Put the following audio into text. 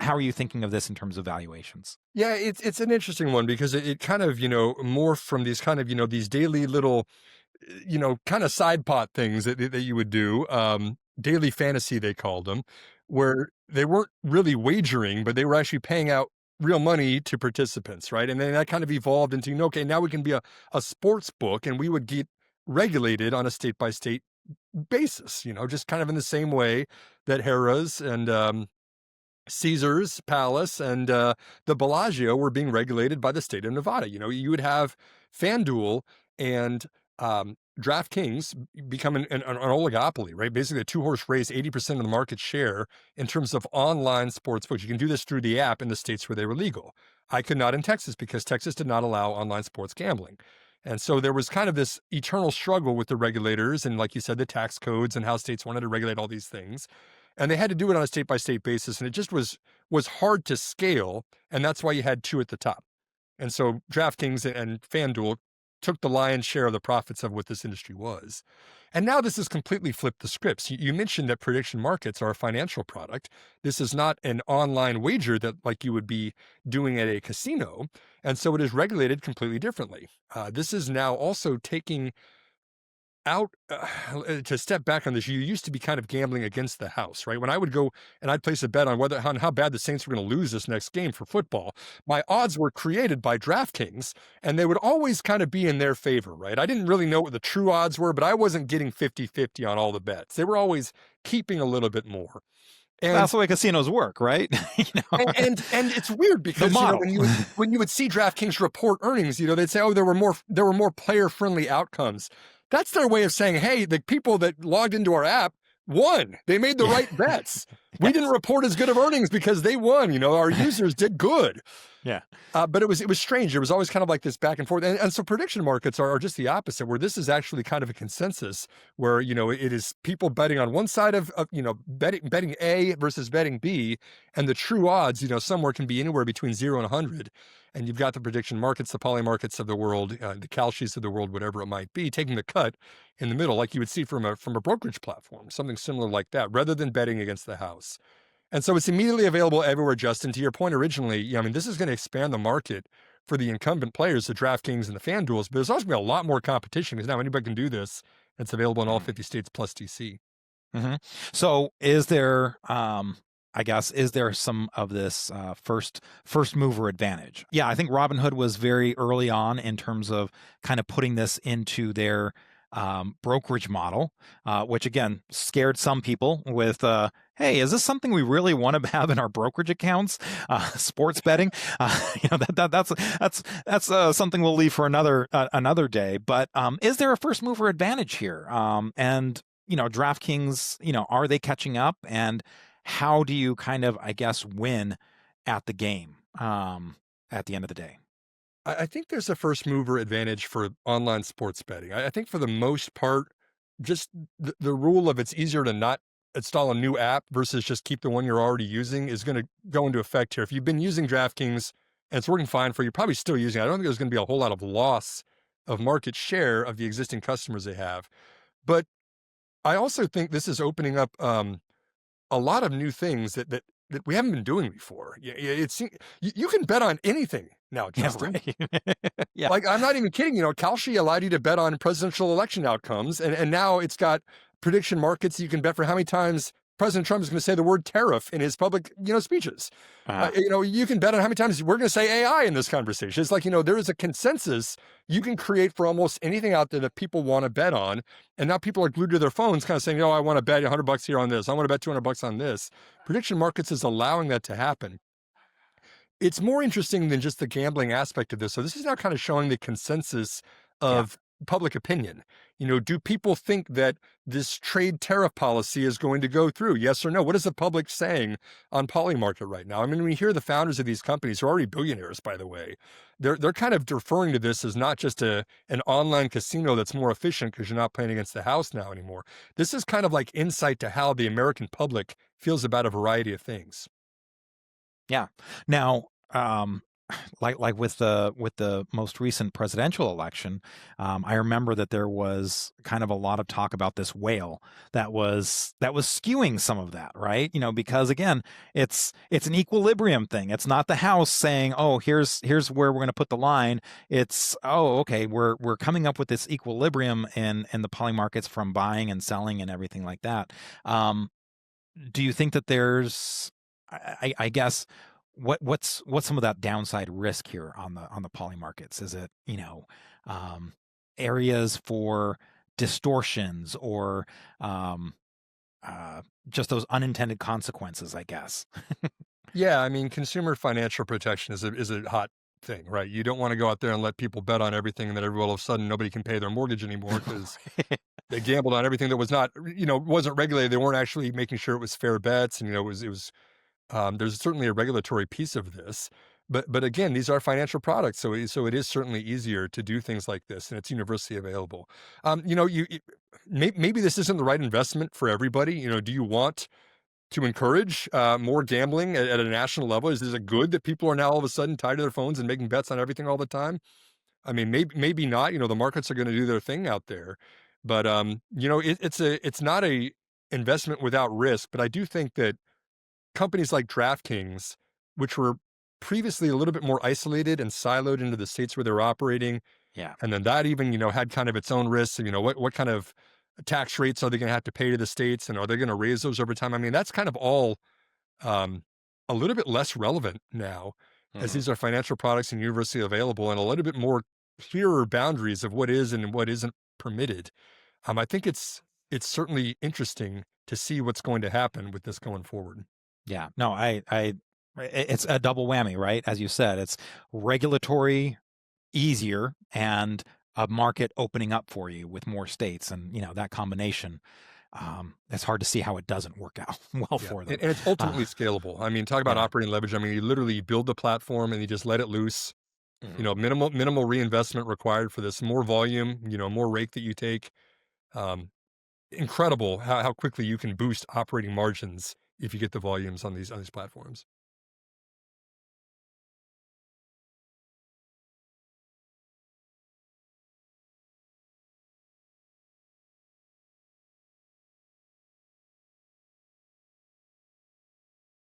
how are you thinking of this in terms of valuations? Yeah, it's an interesting one because it kind of, morphed from these kind of, these daily little, kind of side pot things that you would do, daily fantasy, they called them, where they weren't really wagering, but they were actually paying out real money to participants, right? And then that kind of evolved into, okay, now we can be a sports book, and we would get regulated on a state by state basis, just kind of in the same way that Harrah's and Caesar's Palace and the Bellagio were being regulated by the state of Nevada. You would have FanDuel and DraftKings become an oligopoly, right? Basically, a two-horse race, 80% of the market share in terms of online sports books. You can do this through the app in the states where they were legal. I could not in Texas because Texas did not allow online sports gambling. And so there was kind of this eternal struggle with the regulators and, like you said, the tax codes and how states wanted to regulate all these things. And they had to do it on a state-by-state basis, and it just was hard to scale, and that's why you had two at the top. And so DraftKings and FanDuel took the lion's share of the profits of what this industry was. And now this has completely flipped the scripts. You mentioned that prediction markets are a financial product. This is not an online wager that like you would be doing at a casino, and so it is regulated completely differently. This is now also taking out to step back on this. You used to be kind of gambling against the house, right? When I would go and I'd place a bet on how bad the Saints were going to lose this next game for football, my odds were created by DraftKings, and they would always kind of be in their favor, right? I didn't really know what the true odds were, but I wasn't getting 50-50 on all the bets. They were always keeping a little bit more. And that's the way casinos work, right? and it's weird because when you would see DraftKings report earnings, they'd say, oh, there were more player friendly outcomes. That's their way of saying, hey, the people that logged into our app won. They made the right bets. We didn't report as good of earnings because they won. Our users did good. Yeah. But it was strange. It was always kind of like this back and forth. And so prediction markets are just the opposite, where this is actually kind of a consensus where, it is people betting on one side of betting A versus betting B, and the true odds, somewhere can be anywhere between 0 and 100. And you've got the prediction markets, the poly markets of the world, the Kalshis of the world, whatever it might be, taking the cut in the middle, like you would see from a brokerage platform, something similar like that, rather than betting against the house. And so it's immediately available everywhere, Justin. To your point originally, this is going to expand the market for the incumbent players, the DraftKings and the FanDuels, but there's also going to be a lot more competition because now anybody can do this. It's available in all 50 states plus DC. Mm-hmm. So is there, is there some of this first mover advantage? Yeah, I think Robinhood was very early on in terms of kind of putting this into their brokerage model, which again scared some people with, hey, is this something we really want to have in our brokerage accounts? Sports betting, that's something we'll leave for another day. But is there a first mover advantage here? And DraftKings, are they catching up? And how do you kind of, win at the game at the end of the day? I think there's a first mover advantage for online sports betting. I think for the most part, just the rule of it's easier to not install a new app versus just keep the one you're already using is going to go into effect here. If you've been using DraftKings and it's working fine for you, you're probably still using it. I don't think there's going to be a whole lot of loss of market share of the existing customers they have. But I also think this is opening up a lot of new things that we haven't been doing before. You can bet on anything now, Justin. Yeah. Like, I'm not even kidding. Kalshi allowed you to bet on presidential election outcomes, and now it's got prediction markets. You can bet for how many times President Trump is going to say the word tariff in his public, speeches. You can bet on how many times we're going to say AI in this conversation. It's like, there is a consensus you can create for almost anything out there that people want to bet on. And now people are glued to their phones kind of saying, I want to bet $100 here on this. I want to bet $200 on this. Prediction markets is allowing that to happen. It's more interesting than just the gambling aspect of this. So this is now kind of showing the consensus of public opinion. Do people think that this trade tariff policy is going to go through? Yes or no? What is the public saying on Polymarket right now? I mean, we hear the founders of these companies, who are already billionaires, by the way, they're kind of referring to this as not just an online casino that's more efficient because you're not playing against the house now anymore. This is kind of like insight to how the American public feels about a variety of things. Yeah. Now, like with the most recent presidential election, I remember that there was kind of a lot of talk about this whale that was skewing some of that, right? You know, because again, it's an equilibrium thing. It's not the House saying, "Oh, here's where we're going to put the line." It's, "Oh, okay, we're coming up with this equilibrium in the poly markets from buying and selling and everything like that." Do you think that there's, I guess, what's some of that downside risk here on the poly markets? Is it, you know, um, areas for distortions or um, just those unintended consequences, I guess? Yeah, I mean, consumer financial protection is a hot thing, right? You don't want to go out there and let people bet on everything, and then all of a sudden nobody can pay their mortgage anymore because they gambled on everything that was not, wasn't regulated. They weren't actually making sure it was fair bets, and it was. There's certainly a regulatory piece of this, but again, these are financial products, so it is certainly easier to do things like this, and it's universally available. Maybe this isn't the right investment for everybody. Do you want to encourage more gambling at a national level? Is it good that people are now all of a sudden tied to their phones and making bets on everything all the time? I mean, maybe not. The markets are going to do their thing out there, but it's not a investment without risk. But I do think that companies like DraftKings, which were previously a little bit more isolated and siloed into the states where they're operating, Yeah. and then that even, had kind of its own risks. What kind of tax rates are they going to have to pay to the states, and are they going to raise those over time? I mean, that's kind of all um, a little bit less relevant now, as Hmm. these are financial products and universally available, and a little bit more clearer boundaries of what is and what isn't permitted. I think it's certainly interesting to see what's going to happen with this going forward. Yeah. No, it's a double whammy, right? As you said, it's regulatory easier and a market opening up for you with more states, and that combination. It's hard to see how it doesn't work out well Yeah, for and them. and it's ultimately scalable. I mean, talk about Yeah. operating leverage. I mean, you literally build the platform and you just let it loose. Mhm. Minimal reinvestment required for this. More volume, more rake that you take. Um, Incredible how quickly you can boost operating margins if you get the volumes on these platforms.